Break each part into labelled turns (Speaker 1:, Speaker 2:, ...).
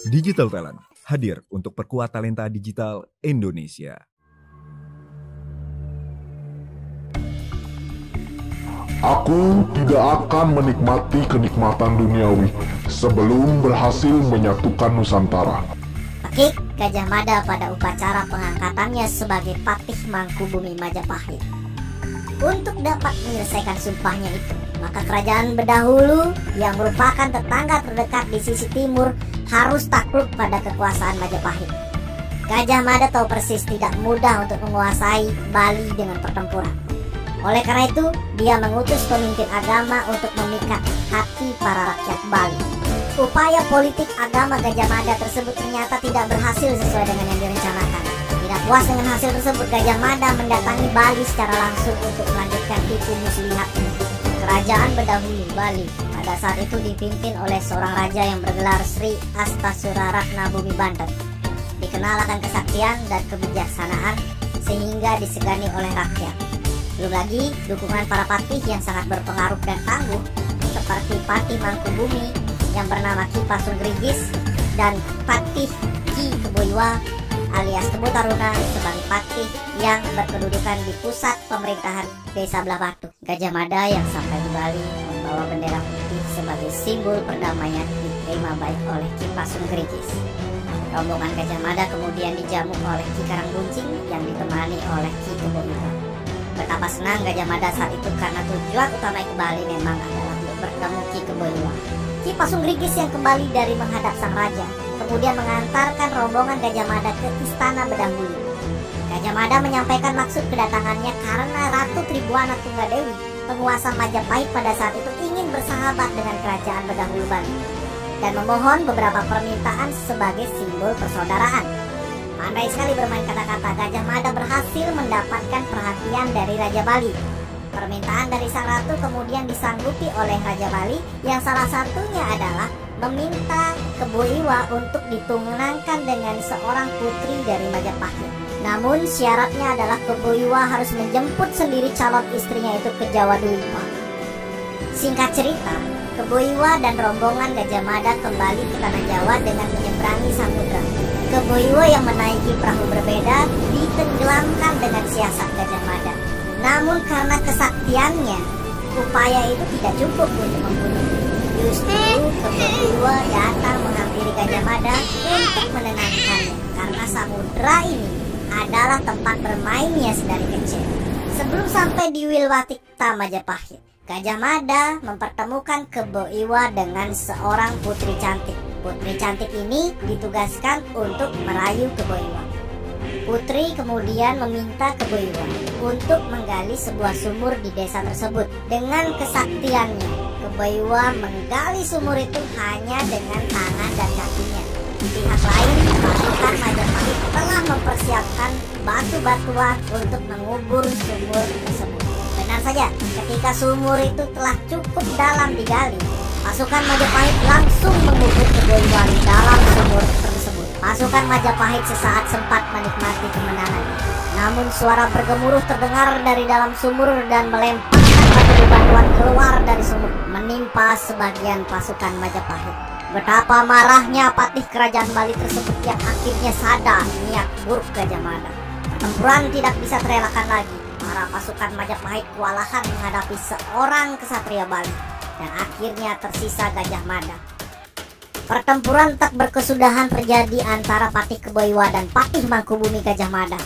Speaker 1: Digital Talent hadir untuk perkuat talenta digital Indonesia.
Speaker 2: Aku tidak akan menikmati kenikmatan duniawi sebelum berhasil menyatukan Nusantara.
Speaker 3: Pekik Gajah Mada pada upacara pengangkatannya sebagai Patih Mangkubumi Majapahit. Untuk dapat menyelesaikan sumpahnya itu, maka kerajaan Bedahulu yang merupakan tetangga terdekat di sisi timur harus takluk pada kekuasaan Majapahit. Gajah Mada tahu persis tidak mudah untuk menguasai Bali dengan pertempuran. Oleh karena itu, dia mengutus pemimpin agama untuk memikat hati para rakyat Bali. Upaya politik agama Gajah Mada tersebut ternyata tidak berhasil sesuai dengan yang direncanakan. Tidak puas dengan hasil tersebut, Gajah Mada mendatangi Bali secara langsung untuk melanjutkan tipu muslihatnya. Kerajaan Bedahulu Bali pada saat itu dipimpin oleh seorang raja yang bergelar Sri Astasuraratna Bumi Banten. Dikenal akan kesaktian dan kebijaksanaan sehingga disegani oleh rakyat. Belum lagi dukungan para patih yang sangat berpengaruh dan tangguh seperti Patih Mangkubumi yang bernama Ki Pasunggringgis dan Patih Ki Keboiwa alias Kebo Taruna sebagai patih yang berkedudukan di pusat pemerintahan Desa Belah Batu. Gajah Mada yang sampai di Bali membawa bendera putih sebagai simbol perdamaian diterima baik oleh Ki Pasunggringgis. Rombongan Gajah Mada kemudian dijamu oleh Ki Karangbuncing yang ditemani oleh Ki Keboiwa. Betapa senang Gajah Mada saat itu karena tujuan utama ke Bali memang adalah untuk bertemu Ki Keboiwa. Ki Pasunggringgis yang kembali dari menghadap sang raja kemudian mengantarkan rombongan Gajah Mada ke istana Bedahulu. Gajah Mada menyampaikan maksud kedatangannya karena Ratu Tribuana Tunggadewi, penguasa Majapahit pada saat itu ingin bersahabat dengan kerajaan Bedahulu Bali dan memohon beberapa permintaan sebagai simbol persaudaraan. Pandai sekali bermain kata-kata, Gajah Mada berhasil mendapatkan perhatian dari Raja Bali. Permintaan dari sang ratu kemudian disanggupi oleh Raja Bali yang salah satunya adalah meminta Keboiwa untuk ditunangkan dengan seorang putri dari Majapahit. Namun syaratnya adalah Keboiwa harus menjemput sendiri calon istrinya itu ke Jawa Dwipa. Singkat cerita, Keboiwa dan rombongan Gajah Mada kembali ke tanah Jawa dengan menyeberangi samudra. Keboiwa yang menaiki perahu berbeda ditenggelamkan dengan siasat Gajah Mada. Namun karena kesaktiannya, upaya itu tidak cukup untuk membunuh. Justru Keboiwa datang menghampiri Gajah Mada untuk menenangkannya karena samudra ini adalah tempat bermainnya sedari kecil. Sebelum sampai di Wilwatikta Majapahit, Gajah Mada mempertemukan Keboiwa dengan seorang putri cantik. Putri cantik ini ditugaskan untuk merayu Keboiwa. Putri kemudian meminta Keboiwa untuk menggali sebuah sumur di desa tersebut. Dengan kesaktiannya, Keboiwa menggali sumur itu hanya dengan tangan dan kakinya. Di pihak lain, pasukan Majapahit telah mempersiapkan batu-batuan untuk mengubur sumur tersebut. Benar saja, ketika sumur itu telah cukup dalam digali, pasukan Majapahit langsung mengubur Keboiwa di dalam sumur tersebut. Pasukan Majapahit sesaat sempat menikmati kemenangan. Namun suara bergemuruh terdengar dari dalam sumur dan melemparkan batu bebatuan keluar dari sumur, menimpa sebagian pasukan Majapahit. Betapa marahnya patih kerajaan Bali tersebut yang akhirnya sadar niat buruk Gajah Mada. Pertempuran tidak bisa terelakkan lagi. Para pasukan Majapahit kewalahan menghadapi seorang kesatria Bali dan akhirnya tersisa Gajah Mada. Pertempuran tak berkesudahan terjadi antara Patih Keboiwa dan Patih Mangkubumi Gajah Mada.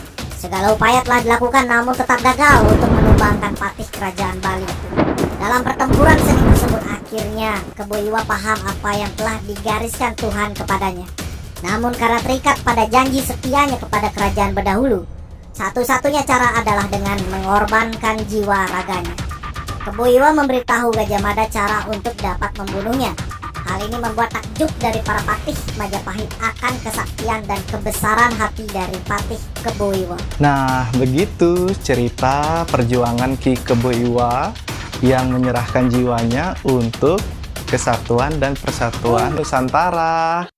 Speaker 3: Segala upaya telah dilakukan namun tetap gagal untuk menumbangkan patih kerajaan Bali. Dalam pertempuran sengit tersebut akhirnya Keboiwa paham apa yang telah digariskan Tuhan kepadanya. Namun karena terikat pada janji setianya kepada kerajaan Bedahulu, satu-satunya cara adalah dengan mengorbankan jiwa raganya. Keboiwa memberitahu Gajah Mada cara untuk dapat membunuhnya. Hal ini membuat takjub dari para patih Majapahit akan kesaktian dan kebesaran hati dari Patih Keboiwa.
Speaker 4: Nah, begitu cerita perjuangan Ki Keboiwa yang menyerahkan jiwanya untuk kesatuan dan persatuan Nusantara.